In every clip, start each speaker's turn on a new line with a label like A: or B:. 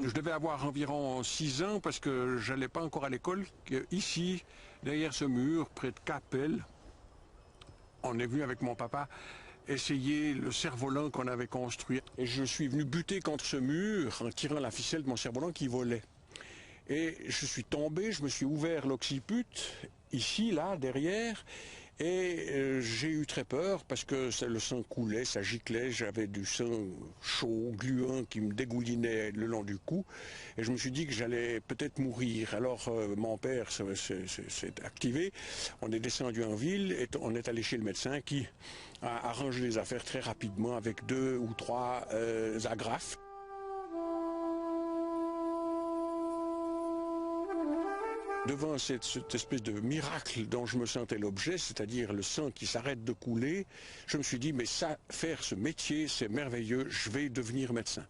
A: Je devais avoir environ 6 ans parce que je n'allais pas encore à l'école. Ici, derrière ce mur, près de Capelle, on est venu avec mon papa essayer le cerf-volant qu'on avait construit. Et je suis venu buter contre ce mur en tirant la ficelle de mon cerf-volant qui volait. Et je suis tombé, je me suis ouvert l'occiput, ici, là, derrière, et j'ai eu très peur parce que le sang coulait, ça giclait, j'avais du sang chaud, gluant qui me dégoulinait le long du cou, et je me suis dit que j'allais peut-être mourir. Alors mon père s'est activé, on est descendu en ville et on est allé chez le médecin qui a arrangé les affaires très rapidement avec 2 ou 3 agrafes. Devant cette espèce de miracle dont je me sentais l'objet, c'est-à-dire le sang qui s'arrête de couler, je me suis dit, mais ça, faire ce métier, c'est merveilleux, je vais devenir médecin.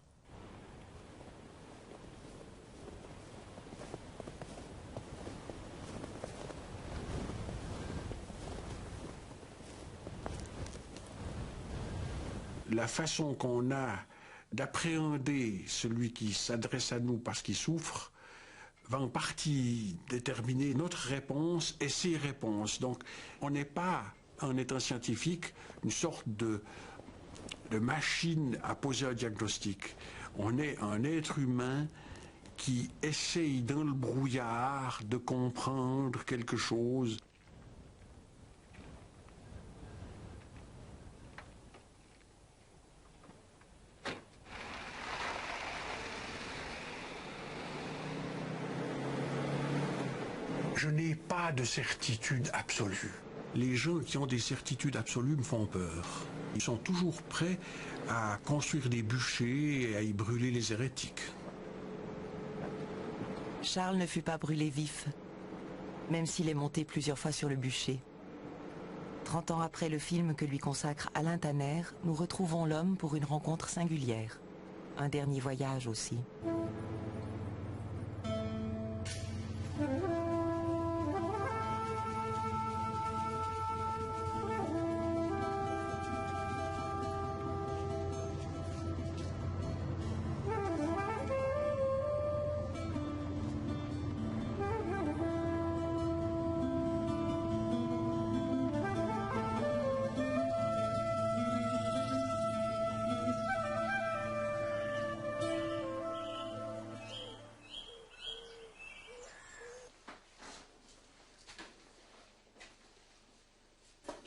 A: La façon qu'on a d'appréhender celui qui s'adresse à nous parce qu'il souffre, va en partie déterminer notre réponse et ses réponses. Donc, on n'est pas, en étant scientifique, une sorte de machine à poser un diagnostic. On est un être humain qui essaye, dans le brouillard, de comprendre quelque chose. Je n'ai pas de certitude absolue. Les gens qui ont des certitudes absolues me font peur. Ils sont toujours prêts à construire des bûchers et à y brûler les hérétiques.
B: Charles ne fut pas brûlé vif, même s'il est monté plusieurs fois sur le bûcher. 30 ans après le film que lui consacre Alain Tanner, nous retrouvons l'homme pour une rencontre singulière. Un dernier voyage aussi.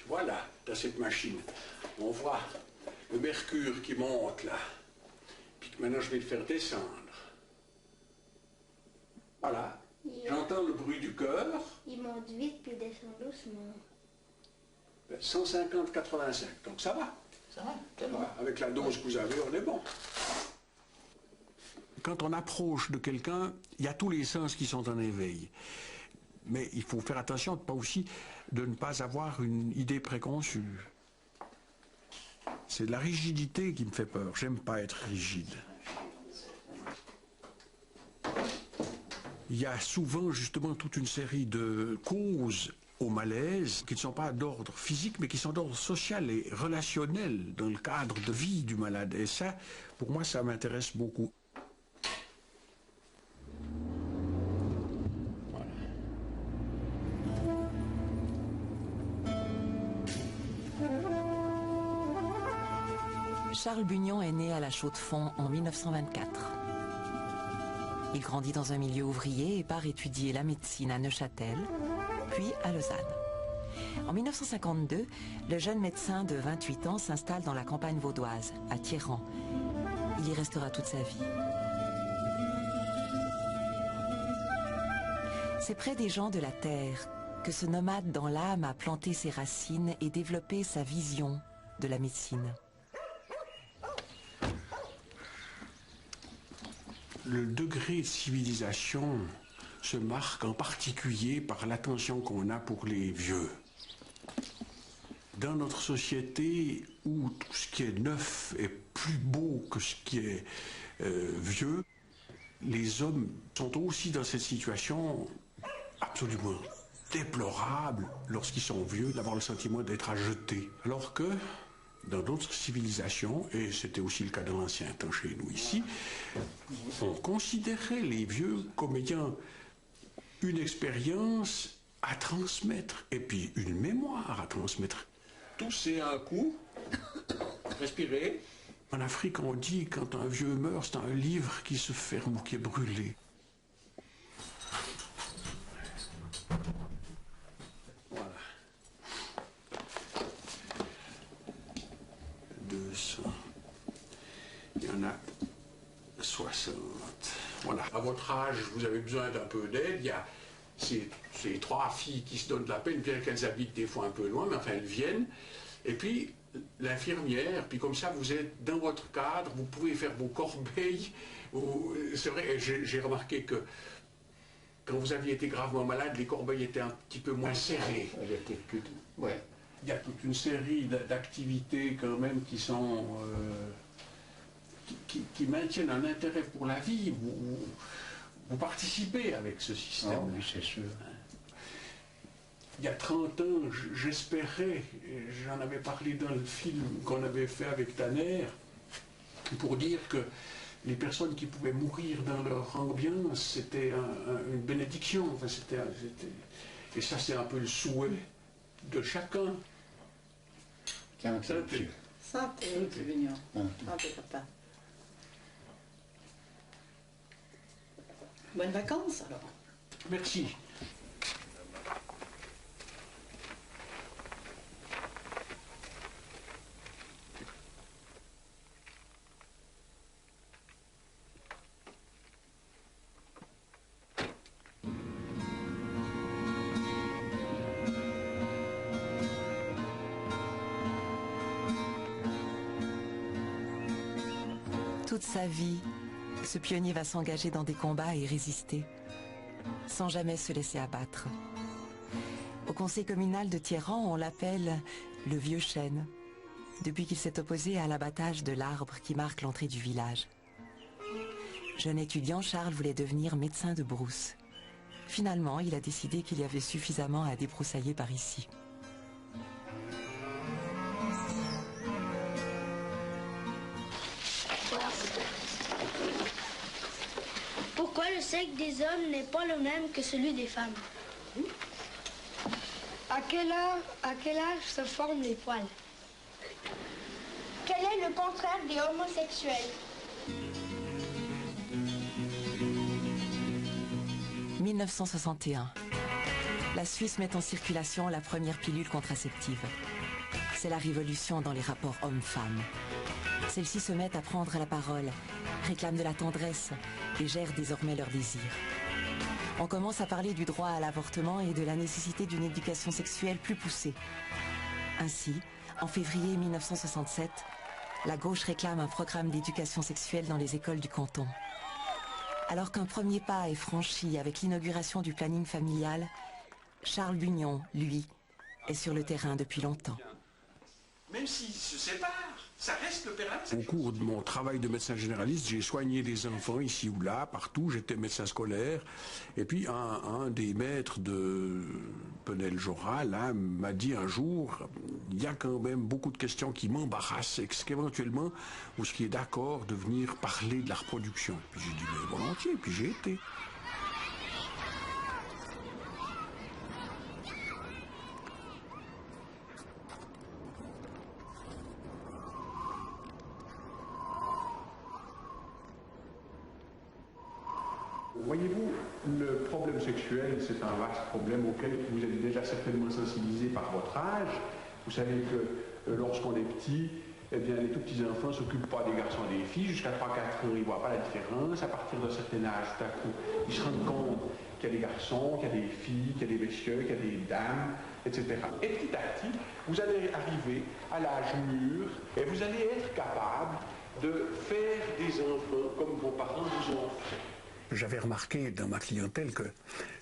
A: Voilà, dans cette machine, on voit le mercure qui monte là. Puis maintenant, je vais le faire descendre. Voilà. J'entends le bruit du cœur.
C: Il monte vite puis descend doucement.
A: 150-85, donc ça va.
D: Ça va,
A: Voilà, avec la dose que vous avez, on est bon. Quand on approche de quelqu'un, il y a tous les sens qui sont en éveil. Mais il faut faire attention de ne pas avoir une idée préconçue. C'est la rigidité qui me fait peur. J'aime pas être rigide. Il y a souvent justement toute une série de causes au malaise qui ne sont pas d'ordre physique mais qui sont d'ordre social et relationnel dans le cadre de vie du malade. Et ça, pour moi, ça m'intéresse beaucoup.
B: Charles Bugnon est né à La Chaux-de-Fonds en 1924. Il grandit dans un milieu ouvrier et part étudier la médecine à Neuchâtel, puis à Lausanne. En 1952, le jeune médecin de 28 ans s'installe dans la campagne vaudoise, à Thierrens. Il y restera toute sa vie. C'est près des gens de la terre que ce nomade dans l'âme a planté ses racines et développé sa vision de la médecine.
A: Le degré de civilisation se marque en particulier par l'attention qu'on a pour les vieux. Dans notre société où tout ce qui est neuf est plus beau que ce qui est vieux, les hommes sont aussi dans cette situation absolument déplorable lorsqu'ils sont vieux, d'avoir le sentiment d'être à jeter. Alors que dans d'autres civilisations, et c'était aussi le cas dans l'ancien temps chez nous ici, on considérait les vieux comme ayant une expérience à transmettre, et puis une mémoire à transmettre. Toussez un coup, respirez. En Afrique, on dit quand un vieux meurt, c'est un livre qui se ferme ou qui est brûlé. Voilà. 200. Il y en a 60. Voilà. À votre âge, vous avez besoin d'un peu d'aide. Il y a ces trois filles qui se donnent de la peine, bien qu'elles habitent des fois un peu loin, mais enfin elles viennent. Et puis l'infirmière, puis comme ça vous êtes dans votre cadre, vous pouvez faire vos corbeilles. C'est vrai, j'ai remarqué que quand vous aviez été gravement malade, les corbeilles étaient un petit peu moins serrées.
D: Elle était plus... Ouais.
A: Il y a toute une série d'activités quand même qui sont... qui maintiennent un intérêt pour la vie. Vous participez avec ce système.
D: Oh, oui, c'est sûr.
A: Il y a 30 ans, j'espérais, j'en avais parlé dans le film qu'on avait fait avec Tanner, pour dire que les personnes qui pouvaient mourir dans leur ambiance, c'était une bénédiction. Enfin, et ça, c'est un peu le souhait de chacun.
D: Santé.
E: Santé, c'est mignon. Santé, papa. Bonnes vacances, alors.
A: Merci.
B: Toute sa vie, ce pionnier va s'engager dans des combats et résister, sans jamais se laisser abattre. Au conseil communal de Thierran, on l'appelle le vieux chêne, depuis qu'il s'est opposé à l'abattage de l'arbre qui marque l'entrée du village. Jeune étudiant, Charles voulait devenir médecin de brousse. Finalement, il a décidé qu'il y avait suffisamment à débroussailler par ici.
C: Pourquoi le sexe des hommes n'est pas le même que celui des femmes? À quel âge se forment les poils? Quel est le contraire des homosexuels?
B: 1961. La Suisse met en circulation la première pilule contraceptive. C'est la révolution dans les rapports hommes-femmes. Celles-ci se mettent à prendre la parole, réclament de la tendresse et gèrent désormais leurs désirs. On commence à parler du droit à l'avortement et de la nécessité d'une éducation sexuelle plus poussée. Ainsi, en février 1967, la gauche réclame un programme d'éducation sexuelle dans les écoles du canton. Alors qu'un premier pas est franchi avec l'inauguration du planning familial, Charles Bugnon, lui, est sur le terrain depuis longtemps.
A: Même s'ils se séparent, ça reste le père. Au cours de mon travail de médecin généraliste, j'ai soigné des enfants ici ou là, partout. J'étais médecin scolaire. Et puis un des maîtres de Penel-Jorat, là, m'a dit un jour, il y a quand même beaucoup de questions qui m'embarrassent. Est-ce qu'éventuellement, vous seriez d'accord de venir parler de la reproduction? Puis j'ai dit, mais volontiers. Puis j'ai été. Voyez-vous, le problème sexuel, c'est un vaste problème auquel vous êtes déjà certainement sensibilisé par votre âge. Vous savez que lorsqu'on est petit, eh bien, les tout petits enfants ne s'occupent pas des garçons et des filles. Jusqu'à 3-4 ans, ils ne voient pas la différence. À partir d'un certain âge, tout à coup, ils se rendent compte qu'il y a des garçons, qu'il y a des filles, qu'il y a des messieurs, qu'il y a des dames, etc. Et petit à petit, vous allez arriver à l'âge mûr et vous allez être capable de faire des enfants comme vos parents vous ont fait. J'avais remarqué dans ma clientèle que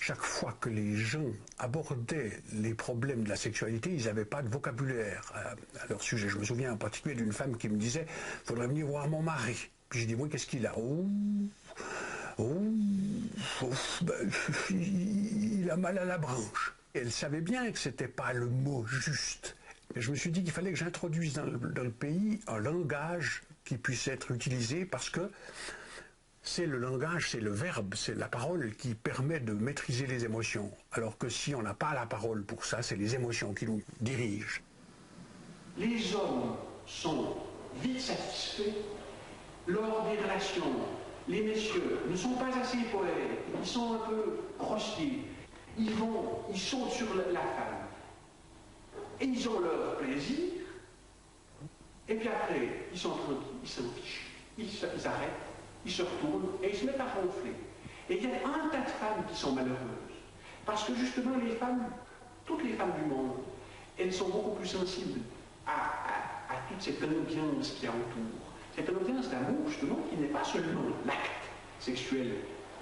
A: chaque fois que les gens abordaient les problèmes de la sexualité, ils n'avaient pas de vocabulaire à leur sujet. Je me souviens en particulier d'une femme qui me disait « il faudrait venir voir mon mari ». Puis je dis « oui, qu'est-ce qu'il a ?»« il a mal à la branche ». Elle savait bien que ce n'était pas le mot juste. Et je me suis dit qu'il fallait que j'introduise dans le pays un langage qui puisse être utilisé parce que c'est le langage, c'est le verbe, c'est la parole qui permet de maîtriser les émotions. Alors que si on n'a pas la parole pour ça, c'est les émotions qui nous dirigent. Les hommes sont vite satisfaits lors des relations. Les messieurs ne sont pas assez poètes, ils sont un peu grossiers. Ils sautent sur la femme. Et ils ont leur plaisir. Et puis après, ils sont tranquilles, ils s'en fichent. Ils arrêtent, ils se retournent et ils se mettent à ronfler. Et il y a un tas de femmes qui sont malheureuses. Parce que justement, les femmes, toutes les femmes du monde, elles sont beaucoup plus sensibles à toute cette ambiance qui entoure. Cette ambiance d'amour, justement, qui n'est pas seulement l'acte sexuel,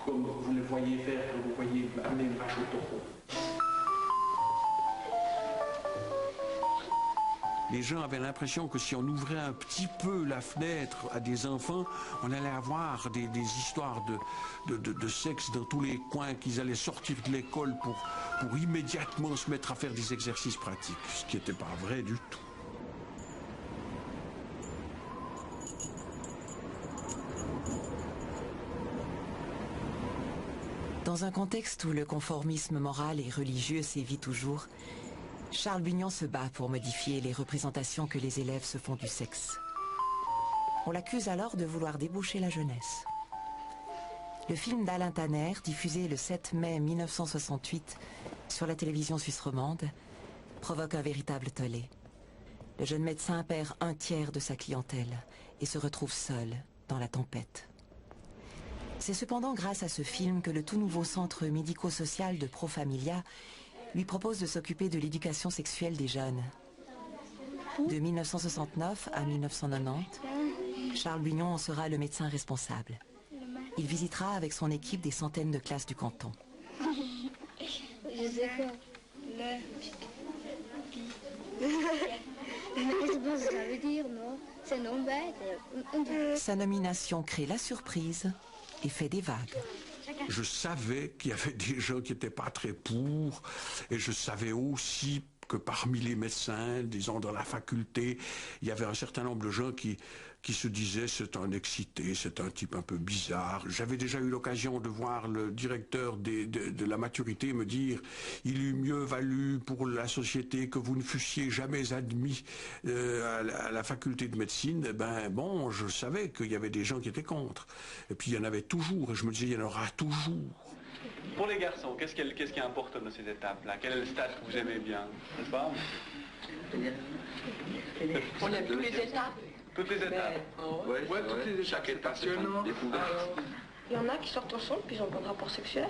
A: comme vous le voyez faire quand vous voyez amener une vache au taureau. Les gens avaient l'impression que si on ouvrait un petit peu la fenêtre à des enfants, on allait avoir des histoires de sexe dans tous les coins, qu'ils allaient sortir de l'école pour immédiatement se mettre à faire des exercices pratiques, ce qui n'était pas vrai du tout.
B: Dans un contexte où le conformisme moral et religieux sévit toujours, Charles Bugnon se bat pour modifier les représentations que les élèves se font du sexe. On l'accuse alors de vouloir déboucher la jeunesse. Le film d'Alain Tanner, diffusé le 7 mai 1968 sur la télévision suisse romande, provoque un véritable tollé. Le jeune médecin perd un tiers de sa clientèle et se retrouve seul dans la tempête. C'est cependant grâce à ce film que le tout nouveau centre médico-social de Pro Familia lui propose de s'occuper de l'éducation sexuelle des jeunes. De 1969 à 1990, Charles Bugnon en sera le médecin responsable. Il visitera avec son équipe des centaines de classes du canton.
C: Je sais pas. C'est pas ce que ça veut dire, non? C'est non bête.
B: Sa nomination crée la surprise et fait des vagues.
A: Je savais qu'il y avait des gens qui n'étaient pas très pour, et je savais aussi que parmi les médecins, disons dans la faculté, il y avait un certain nombre de gens qui se disaient c'est un excité, c'est un type un peu bizarre. J'avais déjà eu l'occasion de voir le directeur de la maturité me dire il eût mieux valu pour la société que vous ne fussiez jamais admis à la faculté de médecine. Eh ben bon, je savais qu'il y avait des gens qui étaient contre. Et puis il y en avait toujours, et je me disais il y en aura toujours.
F: Pour les garçons, qu'est-ce qui est important dans ces étapes-là? Quel est le stade que vous aimez bien? N'est-ce pas?
E: On aime toutes les étapes.
F: Toutes les étapes.
E: Ouais,
F: toutes les étapes. Chaque étape, c'est une découverte.
G: Il y en a qui sortent ensemble, puis ils ont pas de rapport sexuel.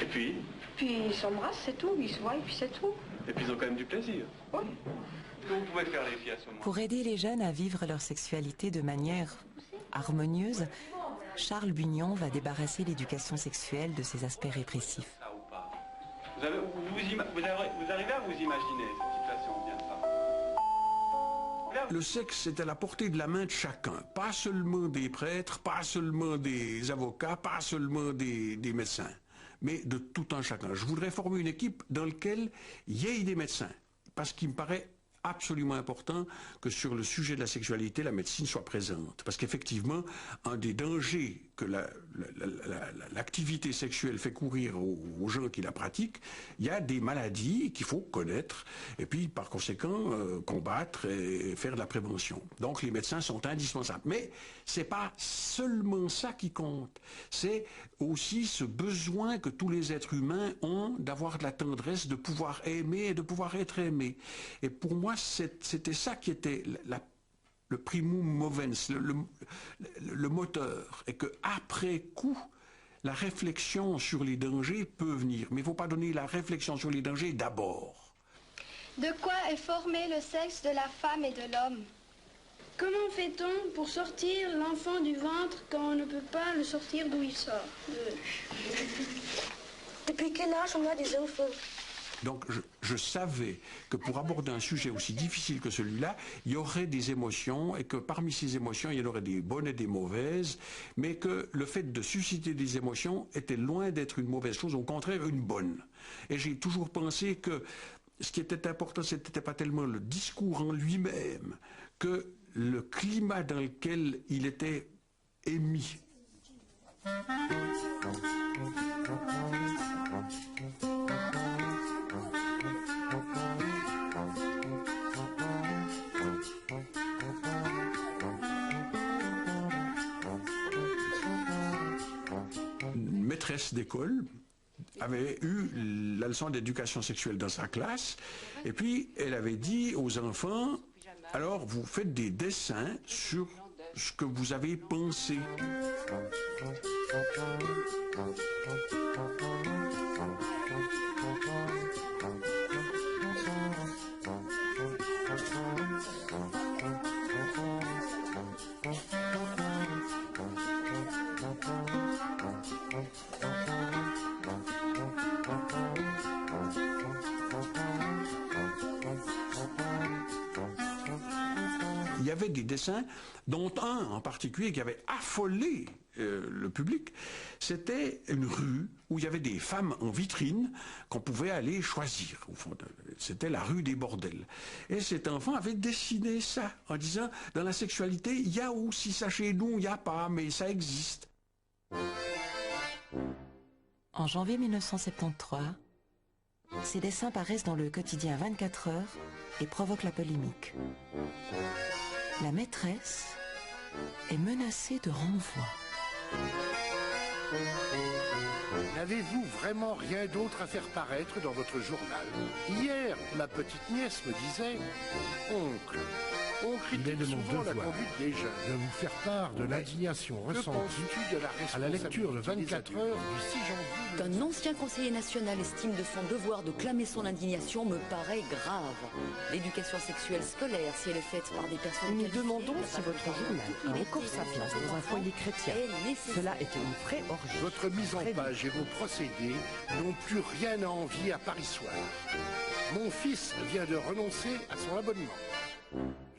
F: Et puis?
G: Puis ils s'embrassent, c'est tout. Ils se voient, et puis c'est tout.
F: Et puis ils ont quand même du plaisir.
G: Oui.
F: Qu'est-ce que vous pouvez faire les filles à ce moment?
B: Pour aider les jeunes à vivre leur sexualité de manière harmonieuse, Charles Bugnon va débarrasser l'éducation sexuelle de ses aspects répressifs.
F: Ça ou pas? Vous arrivez à vous imaginer cette situation bien pas?
A: Le sexe, c'est à la portée de la main de chacun, pas seulement des prêtres, pas seulement des avocats, pas seulement des médecins, mais de tout un chacun. Je voudrais former une équipe dans laquelle il y ait des médecins, parce qu'il me paraît absolument important que sur le sujet de la sexualité, la médecine soit présente. Parce qu'effectivement, un des dangers que l'activité sexuelle fait courir aux gens qui la pratiquent, il y a des maladies qu'il faut connaître et puis par conséquent combattre et faire de la prévention. Donc les médecins sont indispensables. Mais c'est pas seulement ça qui compte. C'est aussi ce besoin que tous les êtres humains ont d'avoir de la tendresse, de pouvoir aimer et de pouvoir être aimé. Et pour moi, c'était ça qui était le primum movens, le moteur. Et qu'après coup, la réflexion sur les dangers peut venir. Mais il ne faut pas donner la réflexion sur les dangers d'abord.
C: De quoi est formé le sexe de la femme et de l'homme? Comment fait-on pour sortir l'enfant du ventre quand on ne peut pas le sortir d'où il sort?
G: Depuis quel âge on a des enfants?
A: Donc je savais que pour aborder un sujet aussi difficile que celui-là, il y aurait des émotions et que parmi ces émotions, il y en aurait des bonnes et des mauvaises, mais que le fait de susciter des émotions était loin d'être une mauvaise chose, au contraire une bonne. Et j'ai toujours pensé que ce qui était important, ce n'était pas tellement le discours en lui-même que le climat dans lequel il était émis. Une maîtresse d'école avait eu la leçon d'éducation sexuelle dans sa classe, et puis elle avait dit aux enfants, alors vous faites des dessins sur ce que vous avez pensé. Il y avait des dessins, dont un en particulier qui avait affolé le public. C'était une rue où il y avait des femmes en vitrine qu'on pouvait aller choisir. Au fond, c'était la rue des bordels. Et cet enfant avait dessiné ça en disant, dans la sexualité, il y a aussi ça chez nous, il n'y a pas, mais ça existe.
B: En janvier 1973, ces dessins paraissent dans le quotidien 24 heures et provoquent la polémique. La maîtresse est menacée de renvoi.
H: N'avez-vous vraiment rien d'autre à faire paraître dans votre journal? Hier, ma petite nièce me disait « Oncle, on critique souvent la conduite des jeunes. De vous faire part de l'indignation ressentie à la lecture de 24 heures du 6 janvier.
I: Qu'un ancien conseiller national estime de son devoir de clamer son indignation me paraît grave. L'éducation sexuelle scolaire, si elle est faite par des personnes...
J: Nous demandons si votre journal a encore sa place dans un foyer chrétien. Cela est une vraie orgie.
H: Votre mise en page et vos procédés n'ont plus rien à envier à Paris Soir. Mon fils vient de renoncer à son abonnement.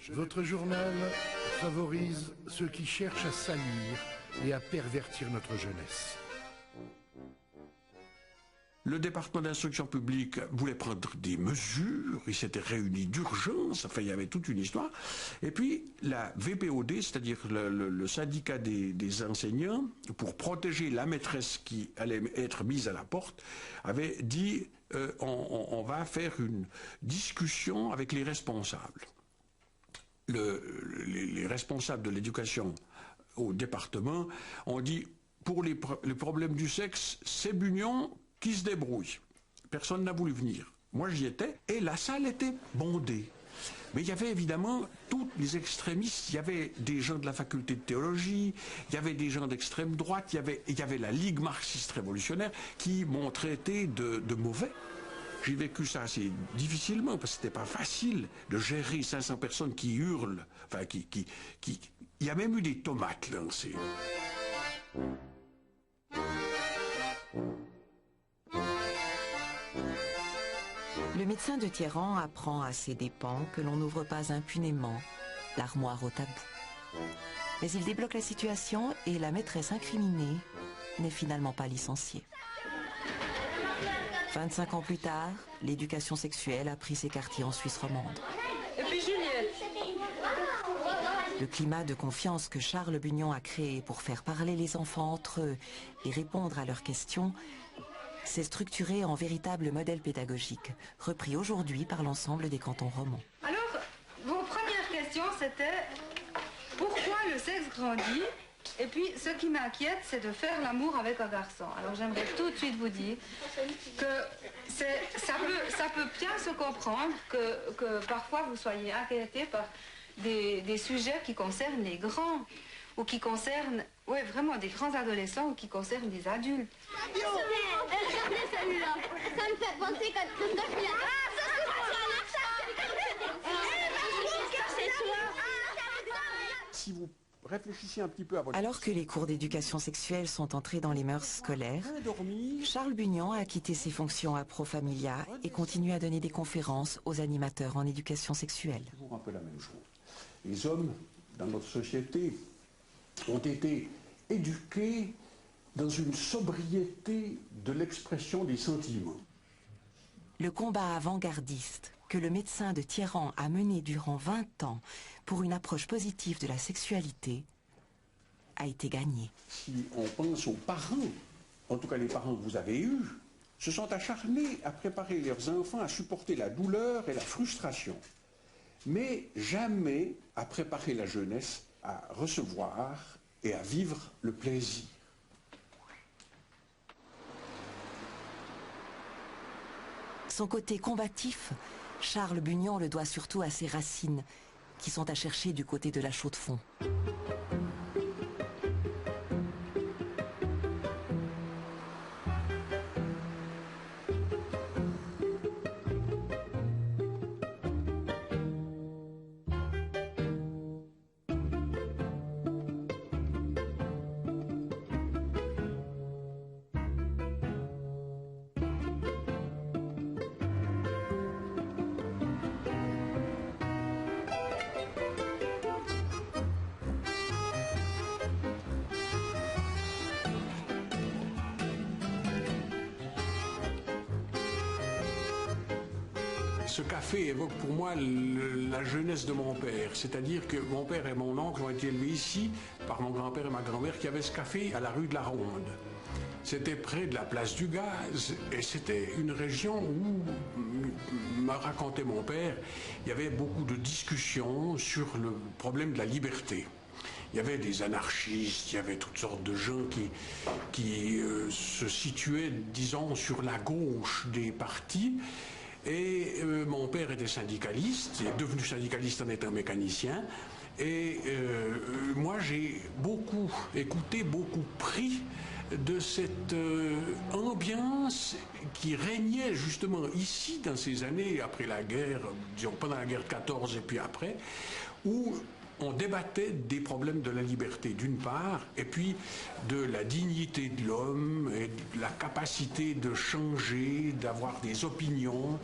H: Votre journal favorise ceux qui cherchent à salir et à pervertir notre jeunesse.
A: Le département d'instruction publique voulait prendre des mesures, il s'était réuni d'urgence, enfin il y avait toute une histoire. Et puis la VPOD, c'est-à-dire le syndicat des enseignants, pour protéger la maîtresse qui allait être mise à la porte, avait dit on va faire une discussion avec les responsables. Les responsables de l'éducation au département ont dit pour les problèmes du sexe, c'est Bugnon qui se débrouille. Personne n'a voulu venir. Moi j'y étais et la salle était bondée. Mais il y avait évidemment tous les extrémistes, il y avait des gens de la faculté de théologie, il y avait des gens d'extrême droite, il y avait la Ligue marxiste révolutionnaire qui m'ont traité de mauvais. J'ai vécu ça assez difficilement parce que c'était pas facile de gérer 500 personnes qui hurlent, enfin il y a même eu des tomates lancées.
B: Le médecin de Thierran apprend à ses dépens que l'on n'ouvre pas impunément l'armoire au tabou. Mais il débloque la situation et la maîtresse incriminée n'est finalement pas licenciée. 25 ans plus tard, l'éducation sexuelle a pris ses quartiers en Suisse romande.
G: Et puis Juliette.
B: Le climat de confiance que Charles Bugnon a créé pour faire parler les enfants entre eux et répondre à leurs questions s'est structuré en véritable modèle pédagogique, repris aujourd'hui par l'ensemble des cantons romans.
C: Alors, vos premières questions, c'était pourquoi le sexe grandit? Et puis, ce qui m'inquiète, c'est de faire l'amour avec un garçon. Alors, j'aimerais tout de suite vous dire que ça peut bien se comprendre que parfois vous soyez inquiétés par des sujets qui concernent les grands, ou qui concernent, ouais, vraiment des grands adolescents, ou qui concernent des adultes.
K: Regardez celui-là, ça me fait penser quand Christophe il a... Ah, ça c'est
A: Si vous réfléchissez un petit peu à votre...
B: Alors que les cours d'éducation sexuelle sont entrés dans les mœurs scolaires, Charles Bugnon a quitté ses fonctions à Pro Familia et continue à donner des conférences aux animateurs en éducation sexuelle.
A: Toujours un peu la même chose. Les hommes, dans notre société, ont été éduqués dans une sobriété de l'expression des sentiments.
B: Le combat avant-gardiste que le médecin de Thiéran a mené durant 20 ans pour une approche positive de la sexualité a été gagné.
A: Si on pense aux parents, en tout cas les parents que vous avez eus, se sont acharnés à préparer leurs enfants à supporter la douleur et la frustration, mais jamais à préparer la jeunesse à recevoir et à vivre le plaisir.
B: Son côté combatif, Charles Bugnon le doit surtout à ses racines, qui sont à chercher du côté de la Chaux-de-Fonds.
A: Ce café évoque pour moi la jeunesse de mon père, c'est-à-dire que mon père et mon oncle ont été élevés ici par mon grand-père et ma grand-mère qui avaient ce café à la rue de la Ronde. C'était près de la place du Gaz et c'était une région où, me racontait mon père, il y avait beaucoup de discussions sur le problème de la liberté. Il y avait des anarchistes, il y avait toutes sortes de gens qui se situaient, disons, sur la gauche des partis. Et mon père était syndicaliste, il est devenu syndicaliste en étant mécanicien. Et moi, j'ai beaucoup écouté, beaucoup pris de cette ambiance qui régnait justement ici, dans ces années après la guerre, disons pendant la guerre de 14 et puis après, où on débattait des problèmes de la liberté d'une part, et puis de la dignité de l'homme et de la capacité de changer, d'avoir des opinions,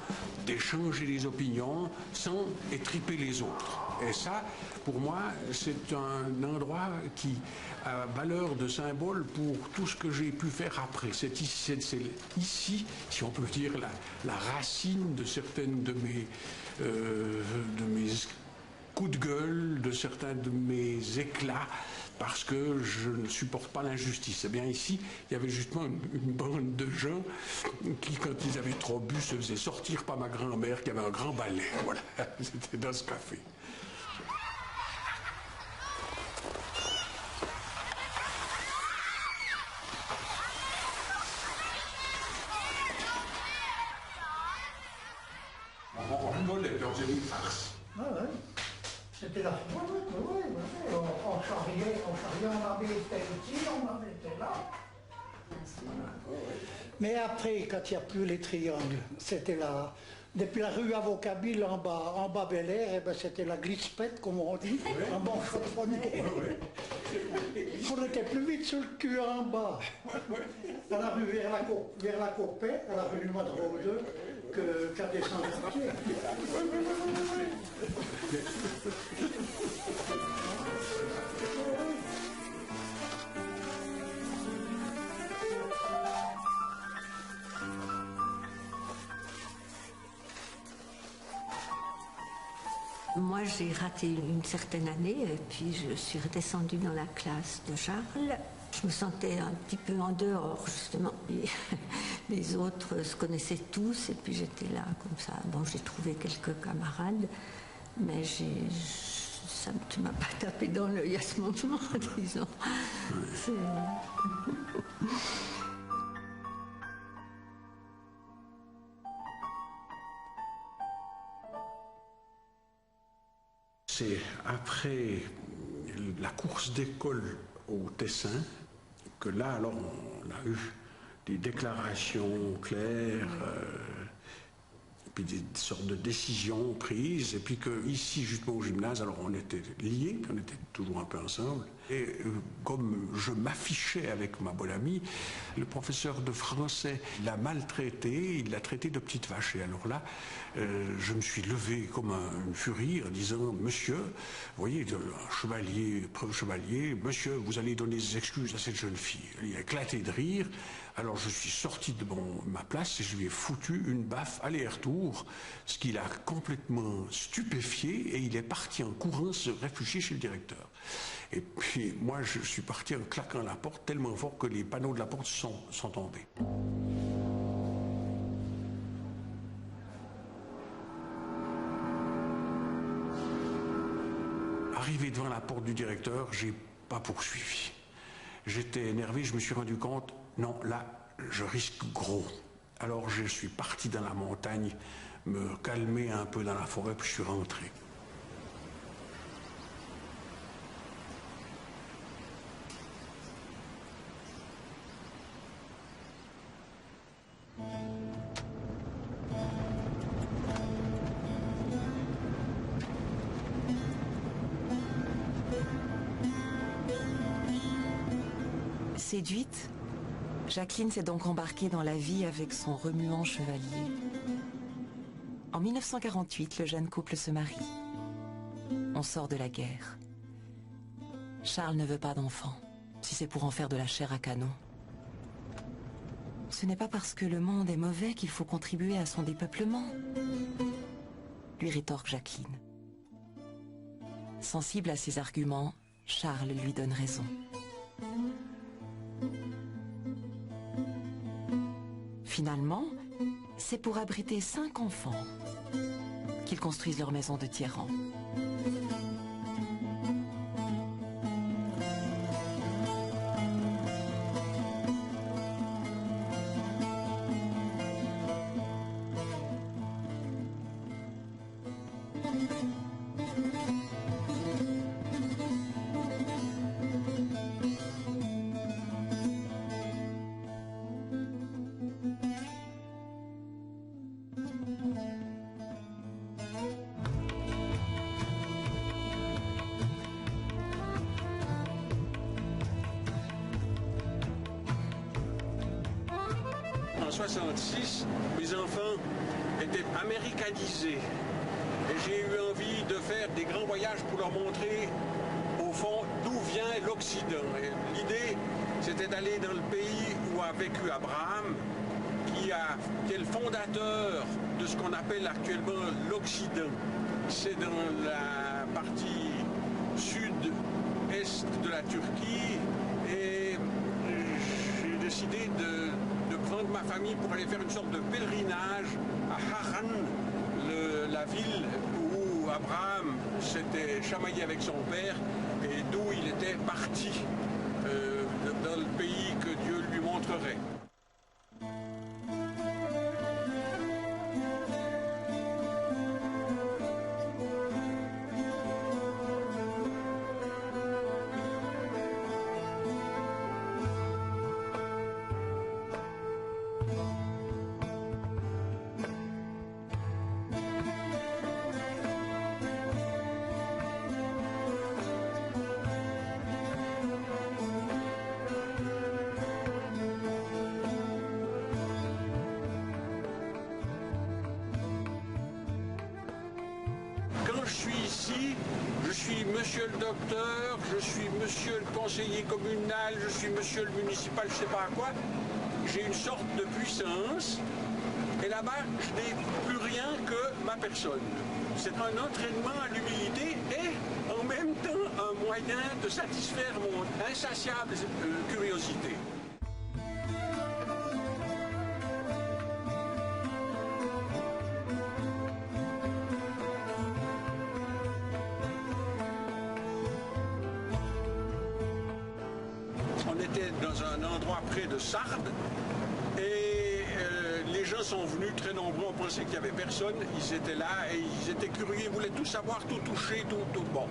A: d'échanger les opinions sans étriper les autres. Et ça, pour moi, c'est un endroit qui a valeur de symbole pour tout ce que j'ai pu faire après. C'est ici, si on peut dire, la racine de certaines de mes coups de gueule, de certains de mes éclats, parce que je ne supporte pas l'injustice. Eh bien ici, il y avait justement une bande de gens qui, quand ils avaient trop bu, se faisaient sortir par ma grand-mère qui avait un grand balai. Voilà, c'était dans ce café. On rigolait, on faisait une farce.
L: Ah ouais. C'était la foi, on charriait, on avait été ici, on avait été là. Mais après, quand il n'y a plus les triangles, c'était là. Depuis la rue Avocabile en bas Bel Air, eh ben c'était la glisse-pète, comme on dit, un bon chaudronnier. On était plus vite sur le cul en bas, à la rue vers la Copée, à la rue du Madrone 2, qu'à descendre le pied.
M: Moi, j'ai raté une certaine année et puis je suis redescendue dans la classe de Charles. Je me sentais un petit peu en dehors, justement. Les autres se connaissaient tous et puis j'étais là comme ça. Bon, j'ai trouvé quelques camarades, mais ça ne m'a pas tapé dans l'œil à ce moment, disons.
A: C'est après la course d'école au Tessin que là, alors, on a eu des déclarations claires, puis des sortes de décisions prises, et puis qu'ici, justement au gymnase, alors on était liés, puis on était toujours un peu ensemble. Et comme je m'affichais avec ma bonne amie, le professeur de français l'a maltraité, il l'a traité de petite vache. Et alors là, je me suis levé comme une furie en disant « Monsieur, vous voyez, un chevalier, preuve chevalier, monsieur, vous allez donner des excuses à cette jeune fille. » Il a éclaté de rire. Alors je suis sorti de ma place et je lui ai foutu une baffe aller-retour, ce qui l'a complètement stupéfié, et il est parti en courant se réfugier chez le directeur. Et puis moi je suis parti en claquant la porte tellement fort que les panneaux de la porte sont tombés. Arrivé devant la porte du directeur, j'ai pas poursuivi. J'étais énervé, je me suis rendu compte, non, là, je risque gros. Alors je suis parti dans la montagne, me calmer un peu dans la forêt, puis je suis rentré.
B: Séduite, Jacqueline s'est donc embarquée dans la vie avec son remuant chevalier. En 1948, le jeune couple se marie. On sort de la guerre. Charles ne veut pas d'enfant, si c'est pour en faire de la chair à canon. Ce n'est pas parce que le monde est mauvais qu'il faut contribuer à son dépeuplement, lui rétorque Jacqueline. Sensible à ses arguments, Charles lui donne raison. Finalement, c'est pour abriter 5 enfants qu'ils construisent leur maison de tiers rang.
A: En 1966, mes enfants étaient américanisés et j'ai eu envie de faire des grands voyages pour leur montrer au fond d'où vient l'Occident. L'idée, c'était d'aller dans le pays où a vécu Abraham, qui est le fondateur de ce qu'on appelle actuellement l'Occident. C'est dans la partie sud-est de la Turquie, et j'ai décidé de prendre ma famille pour aller faire une sorte de pèlerinage à Haran, la ville où Abraham s'était chamaillé avec son père et d'où il était parti dans le pays que Dieu lui montrerait. Je suis ici, je suis monsieur le docteur, je suis monsieur le conseiller communal, je suis monsieur le municipal, je ne sais pas à quoi. J'ai une sorte de puissance et là-bas, je n'ai plus rien que ma personne. C'est un entraînement à l'humilité et en même temps un moyen de satisfaire mon insatiable curiosité. On était dans un endroit près de Sardes et les gens sont venus très nombreux, on pensait qu'il n'y avait personne, ils étaient là et ils étaient curieux, ils voulaient tout savoir, tout toucher, tout bon.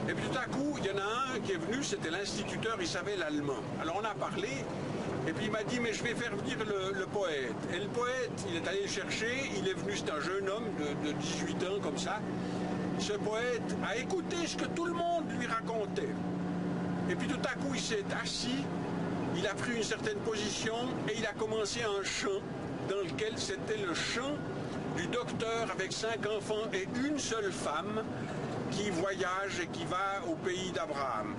A: Et puis tout à coup, il y en a un qui est venu, c'était l'instituteur, il savait l'allemand. Alors on a parlé et puis il m'a dit mais je vais faire venir le poète. Et le poète, il est allé le chercher, il est venu, c'est un jeune homme de 18 ans comme ça. Ce poète a écouté ce que tout le monde lui racontait. Et puis tout à coup, il s'est assis, il a pris une certaine position et il a commencé un chant dans lequel c'était le chant du docteur avec 5 enfants et une seule femme qui voyage et qui va au pays d'Abraham.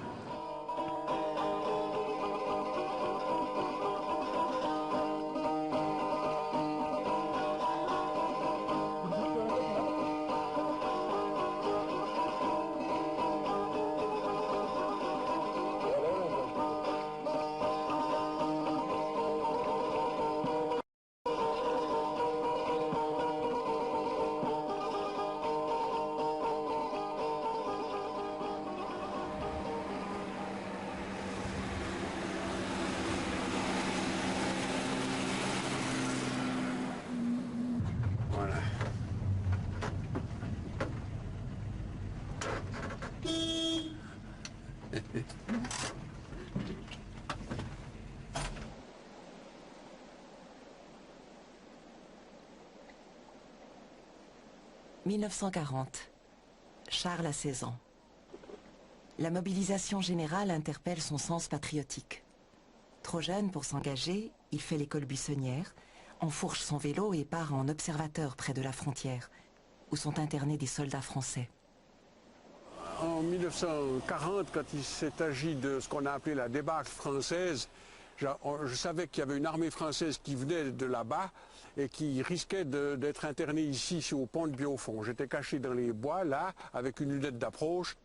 B: « 1940. Charles a 16 ans. La mobilisation générale interpelle son sens patriotique. Trop jeune pour s'engager, il fait l'école buissonnière, enfourche son vélo et part en observateur près de la frontière, où sont internés des soldats français.
A: En 1940, quand il s'est agi de ce qu'on a appelé la débâcle française, je savais qu'il y avait une armée française qui venait de là-bas et qui risquait d'être internée ici, au pont de Biaufond. J'étais caché dans les bois, là, avec une lunette d'approche.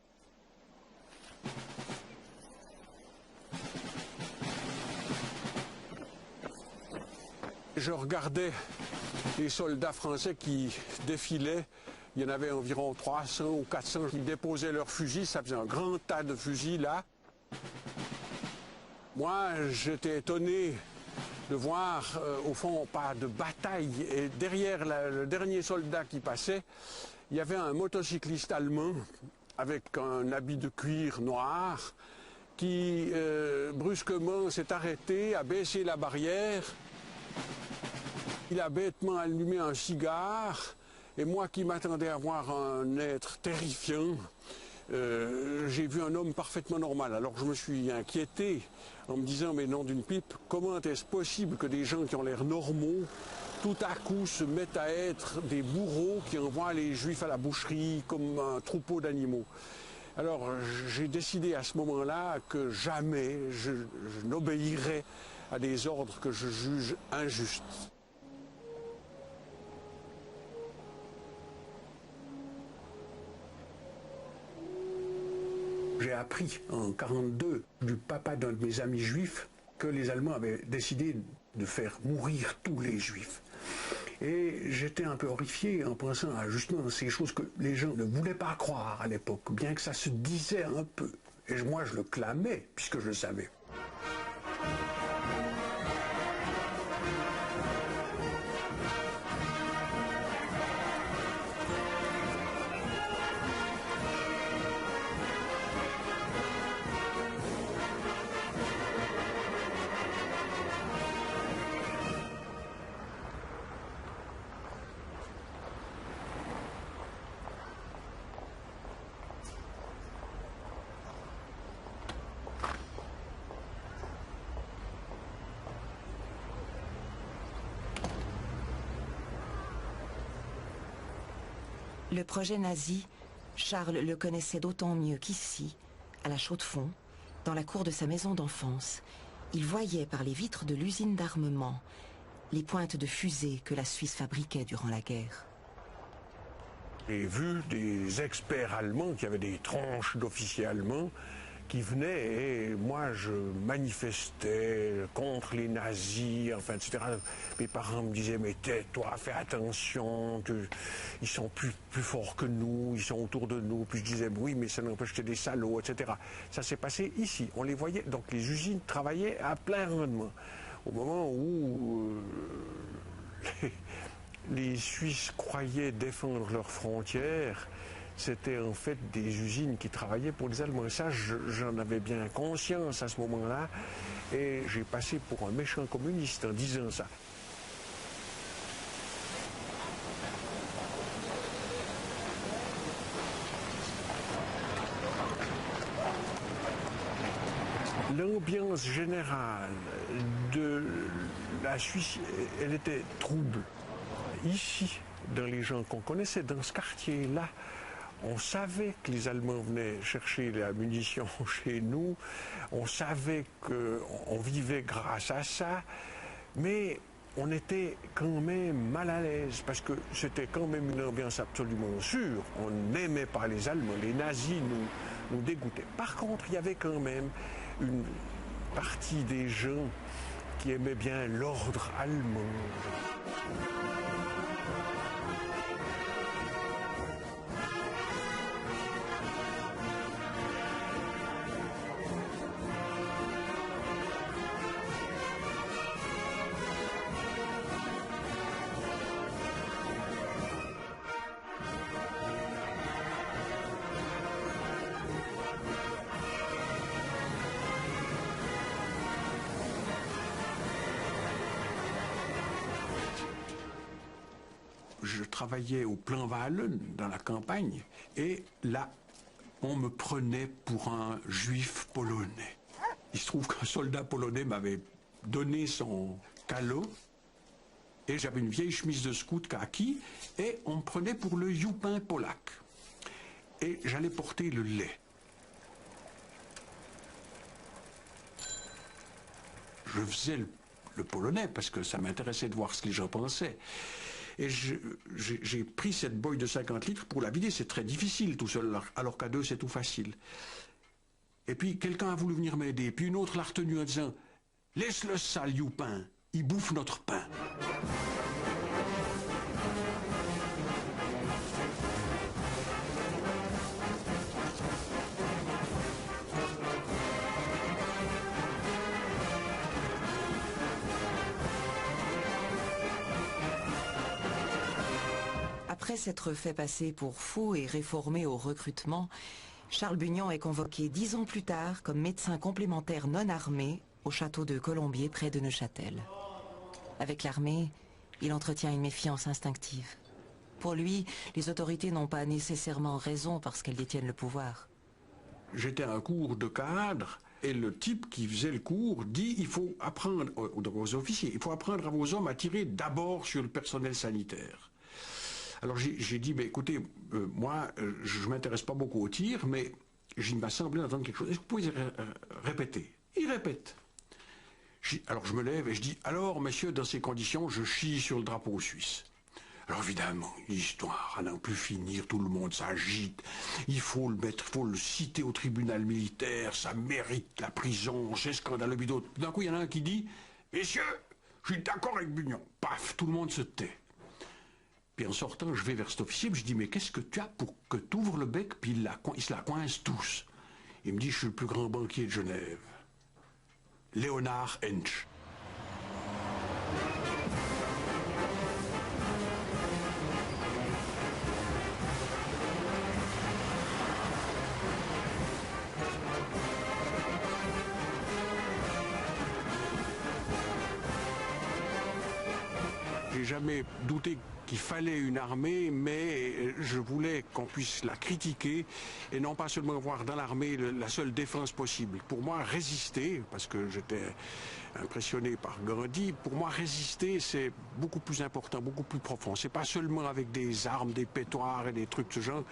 A: Je regardais les soldats français qui défilaient. Il y en avait environ 300 ou 400 qui déposaient leurs fusils. Ça faisait un grand tas de fusils, là. Moi, j'étais étonné de voir, au fond, pas de bataille. Et derrière le dernier soldat qui passait, il y avait un motocycliste allemand avec un habit de cuir noir qui, brusquement, s'est arrêté, a baissé la barrière. Il a bêtement allumé un cigare. Et moi qui m'attendais à voir un être terrifiant, j'ai vu un homme parfaitement normal. Alors je me suis inquiété en me disant, mais nom d'une pipe, comment est-ce possible que des gens qui ont l'air normaux, tout à coup se mettent à être des bourreaux qui envoient les juifs à la boucherie comme un troupeau d'animaux? Alors j'ai décidé à ce moment-là que jamais je n'obéirais à des ordres que je juge injustes. J'ai appris en 1942 du papa d'un de mes amis juifs que les Allemands avaient décidé de faire mourir tous les juifs. Et j'étais un peu horrifié en pensant à justement ces choses que les gens ne voulaient pas croire à l'époque, bien que ça se disait un peu. Et moi je le clamais puisque je le savais.
B: Le projet nazi, Charles le connaissait d'autant mieux qu'ici, à la Chaux-de-Fonds, dans la cour de sa maison d'enfance, il voyait par les vitres de l'usine d'armement les pointes de fusées que la Suisse fabriquait durant la guerre.
A: J'ai vu des experts allemands qui avaient des tranches d'officiers allemands qui venaient et moi je manifestais contre les nazis, enfin etc. Mes parents me disaient mais tais-toi, fais attention, ils sont plus forts que nous, ils sont autour de nous. Puis je disais oui mais ça n'empêche que t'es des salauds, etc. Ça s'est passé ici, on les voyait, donc les usines travaillaient à plein rendement. Au moment où les Suisses croyaient défendre leurs frontières, c'était en fait des usines qui travaillaient pour les Allemands. Ça, j'en avais bien conscience à ce moment-là. Et j'ai passé pour un méchant communiste en disant ça. L'ambiance générale de la Suisse, elle était trouble. Ici, dans les gens qu'on connaissait, dans ce quartier-là, on savait que les Allemands venaient chercher la munition chez nous, on savait qu'on vivait grâce à ça, mais on était quand même mal à l'aise parce que c'était quand même une ambiance absolument sûre. On n'aimait pas les Allemands, les nazis nous dégoûtaient. Par contre, il y avait quand même une partie des gens qui aimaient bien l'ordre allemand. travaillais au Plainval, dans la campagne, et là, on me prenait pour un juif polonais. Il se trouve qu'un soldat polonais m'avait donné son calot, et j'avais une vieille chemise de scout kaki, et on me prenait pour le youpin polac. Et j'allais porter le lait. Je faisais le polonais parce que ça m'intéressait de voir ce que les gens pensaient. Et j'ai pris cette boîte de 50 litres pour la vider. C'est très difficile tout seul, alors qu'à deux, c'est tout facile. Et puis, quelqu'un a voulu venir m'aider. Puis une autre l'a retenu en disant « Laisse le sale youpin, il bouffe notre pain. »
B: Après s'être fait passer pour fou et réformé au recrutement, Charles Bugnon est convoqué 10 ans plus tard comme médecin complémentaire non armé au château de Colombier près de Neuchâtel. Avec l'armée, il entretient une méfiance instinctive. Pour lui, les autorités n'ont pas nécessairement raison parce qu'elles détiennent le pouvoir.
A: J'étais à un cours de cadre et le type qui faisait le cours dit il faut apprendre aux officiers, il faut apprendre à vos hommes à tirer d'abord sur le personnel sanitaire. Alors j'ai dit, mais écoutez, moi, je ne m'intéresse pas beaucoup au tir, mais il m'a semblé entendre quelque chose. Est-ce que vous pouvez répéter? Il répète. Alors je me lève et je dis, alors, messieurs, dans ces conditions, je chie sur le drapeau suisse. Alors évidemment, l'histoire à n'en plus finir, tout le monde s'agite. Il faut le mettre, il faut le citer au tribunal militaire, ça mérite la prison, c'est scandaleux. D'un coup, il y en a un qui dit, messieurs, je suis d'accord avec Bugnon. Paf, tout le monde se tait. Puis en sortant, je vais vers cet officier, puis je dis, mais qu'est-ce que tu as pour que tu ouvres le bec, puis ils se la coincent tous. Il me dit, je suis le plus grand banquier de Genève. Léonard Hensch. J'ai jamais douté qu'il fallait une armée, mais je voulais qu'on puisse la critiquer et non pas seulement voir dans l'armée la seule défense possible. Pour moi, résister, parce que j'étais impressionné par Gandhi, pour moi, résister, c'est beaucoup plus important, beaucoup plus profond. C'est pas seulement avec des armes, des pétoires et des trucs de ce genre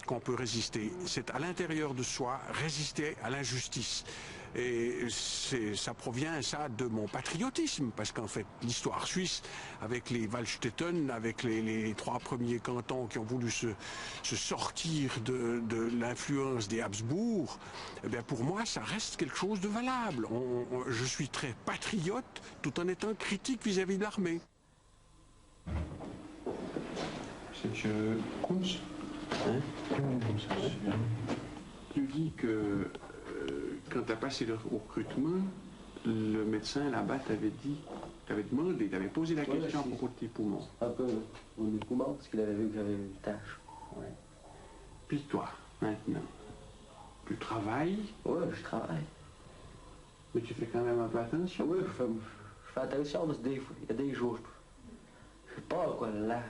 A: qu'on peut résister. C'est à l'intérieur de soi, résister à l'injustice. Et ça provient, ça, de mon patriotisme, parce qu'en fait, l'histoire suisse, avec les Waldstätten, avec les 3 premiers cantons qui ont voulu se sortir de l'influence des Habsbourg, eh bien pour moi, ça reste quelque chose de valable. Je suis très patriote, tout en étant critique vis-à-vis de l'armée.
D: C'est M. Kunz, hein?
A: Tu dis que quand tu as passé le recrutement, le médecin là-bas t'avait demandé, t'avait posé la question à propos de tes poumons.
N: Un peu mes poumons, parce qu'il avait vu que j'avais une tâche.
A: Ouais. Puis toi, maintenant, tu travailles?
N: Oui, je travaille.
A: Mais tu fais quand même un peu attention?
N: Oui, je fais attention, parce qu'il y a des jours, je sais pas quoi, là.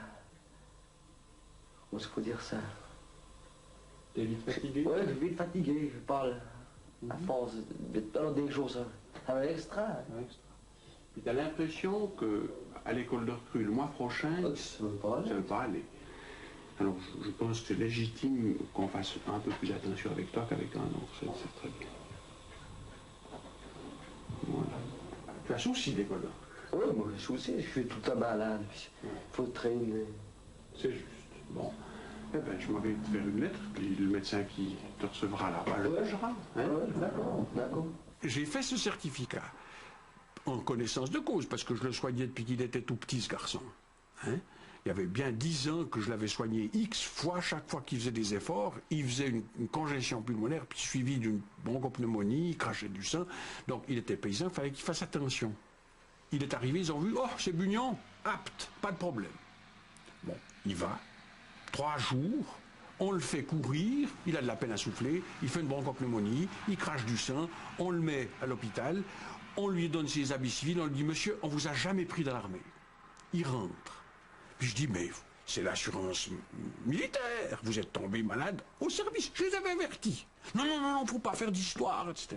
N: Comment il faut dire ça?
A: T'es vite fatigué?
N: Oui, je suis vite fatigué, je parle. À force, alors des jours, ça va extra.
A: Puis tu as l'impression qu'à l'école de recrue, le mois prochain,
N: ça ne
A: veut pas aller. Alors je pense que c'est légitime qu'on fasse un peu plus attention avec toi qu'avec un autre, c'est très bien. Voilà. Tu as souci d'école de recrue?
N: Oui, moi j'ai souci, je suis tout le temps malade, il faut traîner.
A: C'est juste. Bon. Eh ben, je m'en vais te faire une lettre, puis le médecin qui te recevra là-bas le jugera. Hein?
N: D'accord.
A: J'ai fait ce certificat en connaissance de cause, parce que je le soignais depuis qu'il était tout petit, ce garçon. Hein? Il y avait bien 10 ans que je l'avais soigné X fois, chaque fois qu'il faisait des efforts, il faisait une congestion pulmonaire, puis suivi d'une bronchopneumonie, il crachait du sang. Donc il était paysan, il fallait qu'il fasse attention. Il est arrivé, ils ont vu, oh, c'est Bugnon, apte, pas de problème. Bon, il va. 3 jours, on le fait courir, il a de la peine à souffler, il fait une bronchopneumonie, il crache du sang, on le met à l'hôpital, on lui donne ses habits civils, on lui dit, monsieur, on vous a jamais pris dans l'armée. Il rentre. Puis je dis, mais c'est l'assurance militaire. Vous êtes tombé malade au service. Je les avais avertis. Non, non, non, non, faut pas faire d'histoire, etc.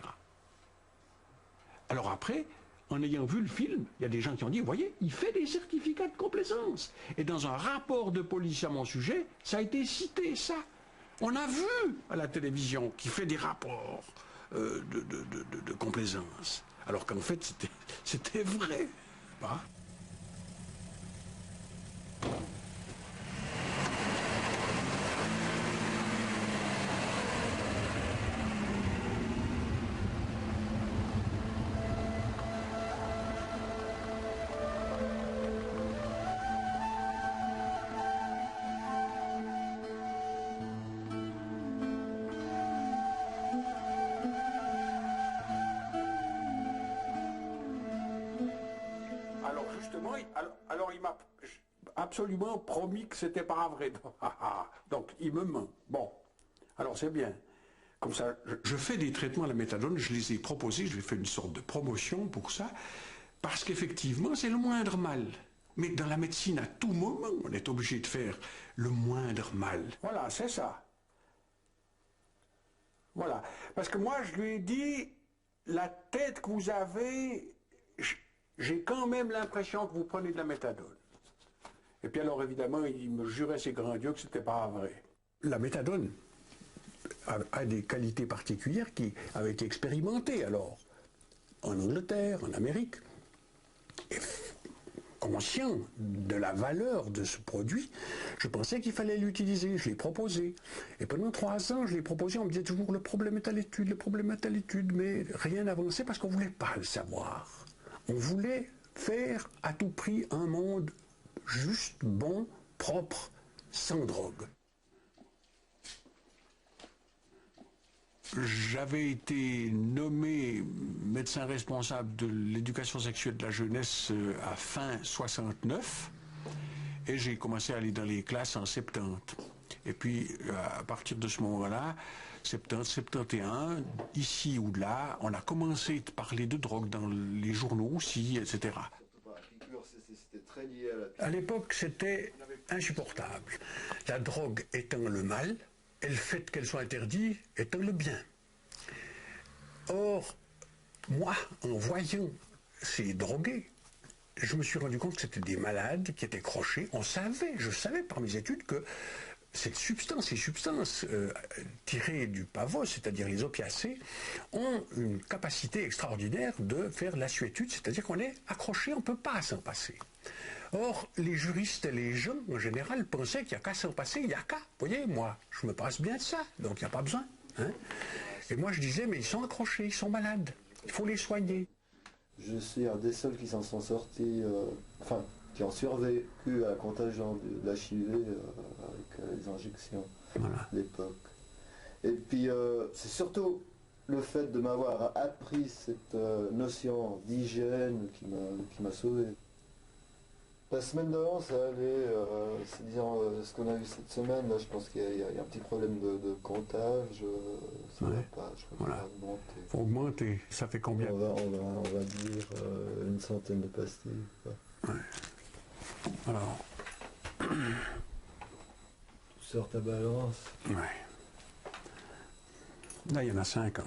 A: Alors après, en ayant vu le film, il y a des gens qui ont dit, vous voyez, il fait des certificats de complaisance. Et dans un rapport de police à mon sujet, ça a été cité, ça. On a vu à la télévision qu'il fait des rapports de complaisance. Alors qu'en fait, c'était vrai. Pas. Alors il m'a absolument promis que c'était pas vrai. Donc il me ment. Bon, alors c'est bien. Comme ça, je fais des traitements à la méthadone, je les ai proposés, je fais une sorte de promotion pour ça, parce qu'effectivement c'est le moindre mal. Mais dans la médecine, à tout moment, on est obligé de faire le moindre mal. Voilà, c'est ça. Voilà. Parce que moi, je lui ai dit, la tête que vous avez... J'ai quand même l'impression que vous prenez de la méthadone. Et puis alors, évidemment, il me jurait ses grands dieux que c'était pas vrai. La méthadone a des qualités particulières qui avaient été expérimentées, alors, en Angleterre, en Amérique. Et conscient de la valeur de ce produit, je pensais qu'il fallait l'utiliser, je l'ai proposé. Et pendant 3 ans, je l'ai proposé, on me disait toujours, le problème est à l'étude, le problème est à l'étude, mais rien n'avançait parce qu'on ne voulait pas le savoir. On voulait faire à tout prix un monde juste, bon, propre, sans drogue. J'avais été nommé médecin responsable de l'éducation sexuelle de la jeunesse à fin 69 et j'ai commencé à aller dans les classes en 70. Et puis à partir de ce moment-là, 70, 71, ici ou là, on a commencé à parler de drogue dans les journaux aussi, etc. À l'époque, c'était insupportable. La drogue étant le mal, et le fait qu'elle soit interdite étant le bien. Or, moi, en voyant ces drogués, je me suis rendu compte que c'était des malades qui étaient crochés. Je savais par mes études que ces substances tirées du pavot, c'est-à-dire les opiacés, ont une capacité extraordinaire de faire l'assuétude, c'est-à-dire qu'on est accroché, on ne peut pas s'en passer. Or, les juristes et les gens, en général, pensaient qu'il n'y a qu'à s'en passer, il n'y a qu'à. Vous voyez, moi, je me passe bien de ça, donc il n'y a pas besoin. Hein. Et moi, je disais, mais ils sont accrochés, ils sont malades, il faut les soigner.
O: Je suis un des seuls qui s'en sont sortis, qui ont survécu à la contagion de l'HIV avec les injections à l'époque. Et puis, c'est surtout le fait de m'avoir appris cette notion d'hygiène qui m'a sauvé. La semaine d'avant, ça allait, c'est disons ce qu'on a vu cette semaine, là je pense qu'il y a un petit problème de comptage, ça ne va pas, je crois qu'il va augmenter.
A: Faut augmenter, ça fait combien?
O: On va dire une centaine de pastilles. Quoi.
A: Ouais. Alors...
O: Tu sors ta balance.
A: Ouais. Là, il y en a 50.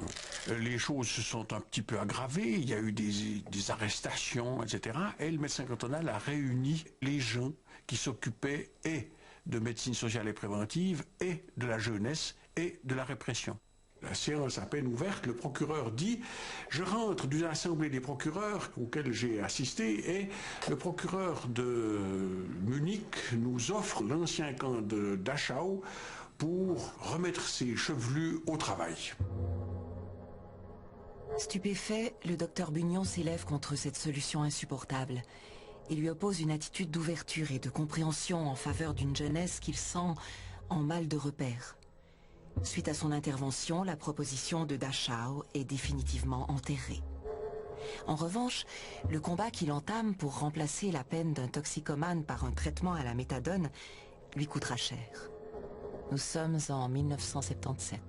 A: Les choses se sont un petit peu aggravées, il y a eu des arrestations, etc. Et le médecin cantonal a réuni les gens qui s'occupaient et de médecine sociale et préventive, et de la jeunesse, et de la répression. La séance à peine ouverte, le procureur dit « Je rentre d'une assemblée des procureurs auquel j'ai assisté et le procureur de Munich nous offre l'ancien camp de Dachau pour remettre ses chevelus au travail. »
B: Stupéfait, le docteur Bugnon s'élève contre cette solution insupportable. Il lui oppose une attitude d'ouverture et de compréhension en faveur d'une jeunesse qu'il sent en mal de repère. Suite à son intervention, la proposition de Dachau est définitivement enterrée. En revanche, le combat qu'il entame pour remplacer la peine d'un toxicomane par un traitement à la méthadone lui coûtera cher. Nous sommes en 1977.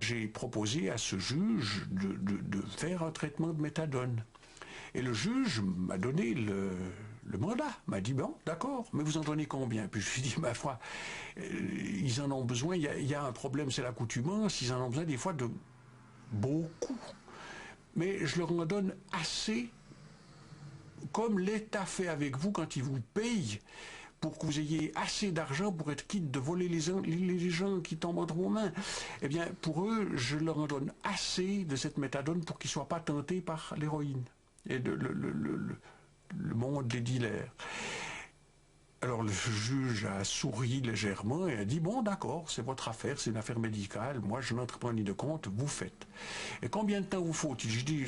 A: J'ai proposé à ce juge de faire un traitement de méthadone. Et le juge m'a donné le le mandat. Il m'a dit, bon, d'accord, mais vous en donnez combien? Puis je lui ai dit, ma foi, ils en ont besoin, il y a un problème, c'est l'accoutumance, ils en ont besoin des fois de beaucoup. Mais je leur en donne assez, comme l'État fait avec vous quand il vous paye, pour que vous ayez assez d'argent pour être quitte de voler les gens qui tombent entre vos mains. Eh bien, pour eux, je leur en donne assez de cette méthadone pour qu'ils ne soient pas tentés par l'héroïne et le monde des dealers. Alors le juge a souri légèrement et a dit, bon d'accord, c'est votre affaire, c'est une affaire médicale, moi je n'entre pas ni de compte, vous faites. Et combien de temps vous faut-il? Je dis,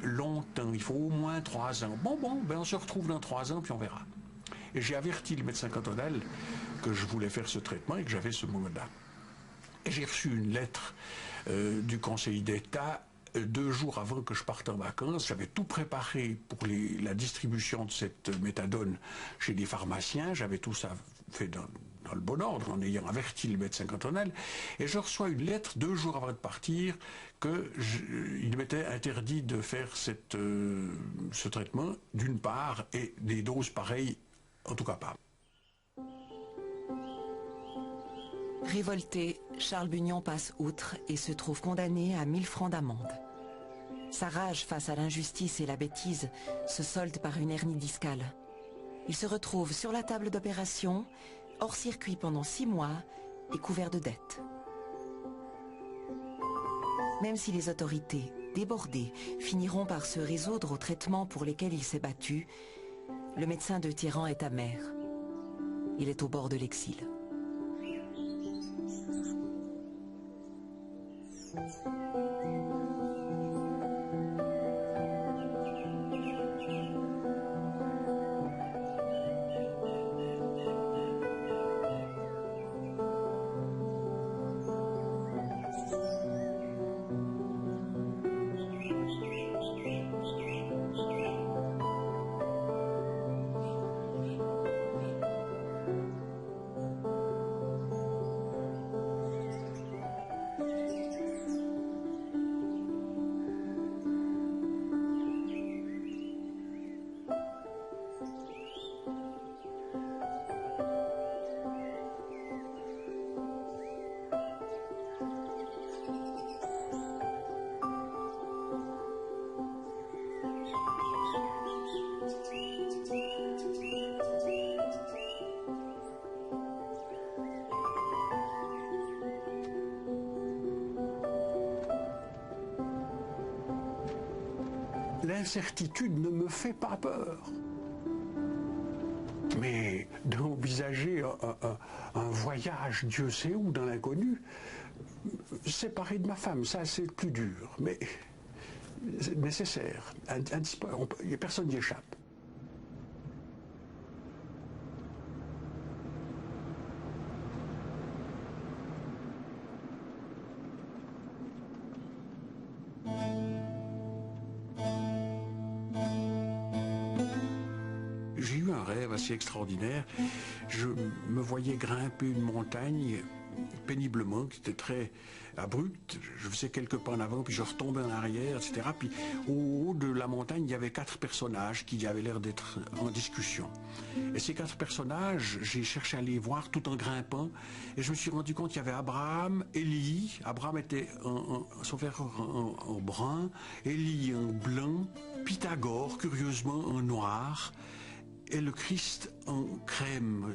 A: longtemps, il faut au moins 3 ans. Bon, ben on se retrouve dans 3 ans puis on verra. Et j'ai averti le médecin cantonal que je voulais faire ce traitement et que j'avais ce mandat. Et j'ai reçu une lettre du Conseil d'État 2 jours avant que je parte en vacances. J'avais tout préparé pour la distribution de cette méthadone chez des pharmaciens. J'avais tout ça fait dans le bon ordre, en ayant averti le médecin cantonal. Et je reçois une lettre 2 jours avant de partir qu'il m'était interdit de faire ce traitement, d'une part, et des doses pareilles, en tout cas pas.
B: Révolté, Charles Bugnon passe outre et se trouve condamné à 1000 francs d'amende. Sa rage face à l'injustice et la bêtise se solde par une hernie discale. Il se retrouve sur la table d'opération, hors circuit pendant 6 mois et couvert de dettes. Même si les autorités, débordées, finiront par se résoudre aux traitements pour lesquels il s'est battu, le médecin de Thiéran est amer. Il est au bord de l'exil.
A: L'incertitude ne me fait pas peur. Mais d'envisager un voyage, Dieu sait où, dans l'inconnu, séparé de ma femme, ça c'est plus dur, mais c'est nécessaire. Personne n'y échappe. J'ai eu un rêve assez extraordinaire. Je me voyais grimper une montagne péniblement, qui était très abrupte. Je faisais quelques pas en avant, puis je retombais en arrière, etc. Puis au haut de la montagne, il y avait 4 personnages qui avaient l'air d'être en discussion. Et ces 4 personnages, j'ai cherché à les voir tout en grimpant, et je me suis rendu compte qu'il y avait Abraham, Élie. Abraham était son frère en brun, Élie en blanc, Pythagore, curieusement, en noir, et le Christ en crème.